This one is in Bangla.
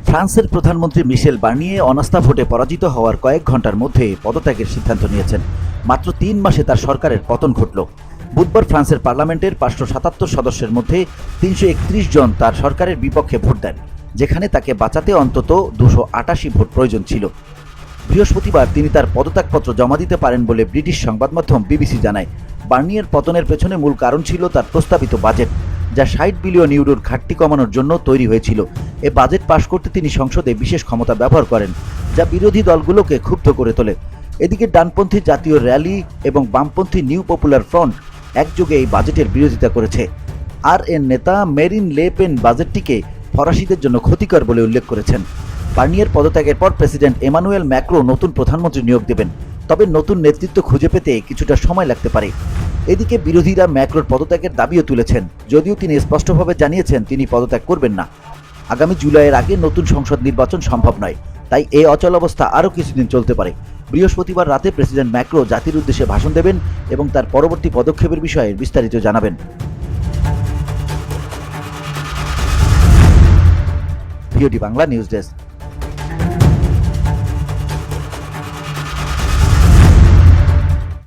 ফ্রান্সের প্রধানমন্ত্রী মিশেল বার্নিয়ে অনাস্থা ভোটে পরাজিত হওয়ার কয়েক ঘন্টার মধ্যে পদত্যাগের সিদ্ধান্ত নিয়েছেন। মাত্র ৩ মাসে তার সরকারের পতন ঘটল। বুধবার ফ্রান্সের পার্লামেন্টের ৫৭৭ সদস্যের মধ্যে ৩৩১ জন তার সরকারের বিপক্ষে ভোট দেন, যেখানে তাকে বাঁচাতে অন্তত ২৮৮ ভোট প্রয়োজন ছিল। বৃহস্পতিবার তিনি তার পদত্যাগপত্র জমা দিতে পারেন বলে ব্রিটিশ সংবাদ মাধ্যম বিবিসি জানায়। বার্নিয়ের পতনের পেছনে মূল কারণ ছিল তার প্রস্তাবিত বাজেট, যা ৬০ বিলিয়ন ইউরোর ঘাটতি কমানোর জন্য তৈরি হয়েছিল। এ বাজেট পাশ করতে তিনি সংসদে বিশেষ ক্ষমতা ব্যবহার করেন, যা বিরোধী দলগুলোকে ক্ষুব্ধ করে তোলে। এদিকে ডানপন্থী জাতীয় র্যালি এবং বামপন্থী নিউ পপুলার ফ্রন্ট একযোগে এই বাজেটের বিরোধিতা করেছে। আরএন নেতা মেরিন লে পেন বাজেটটিকে ফরাসিদের জন্য ক্ষতিকর বলে উল্লেখ করেছেন। বার্নিয়ের পদত্যাগের পর প্রেসিডেন্ট এমানুয়েল ম্যাক্রো নতুন প্রধানমন্ত্রী নিয়োগ দেবেন, তবে নতুন নেতৃত্ব খুঁজে পেতে কিছুটা সময় লাগতে পারে। এদিকে বিরোধীরা ম্যাক্রোর পদত্যাগের দাবিও তুলেছেন, যদিও তিনি স্পষ্টভাবে জানিয়েছেন তিনি পদত্যাগ করবেন না। আগামী জুলাইয়ের আগে নতুন সংসদ নির্বাচন সম্ভব নয়, তাই এই অচলাবস্থা আরও কিছুদিন চলতে পারে। বৃহস্পতিবার রাতে প্রেসিডেন্ট ম্যাক্রো জাতির উদ্দেশ্যে ভাষণ দেবেন এবং তার পরবর্তী পদক্ষেপের বিষয়ে বিস্তারিত জানাবেন। VOD Bangla news desk.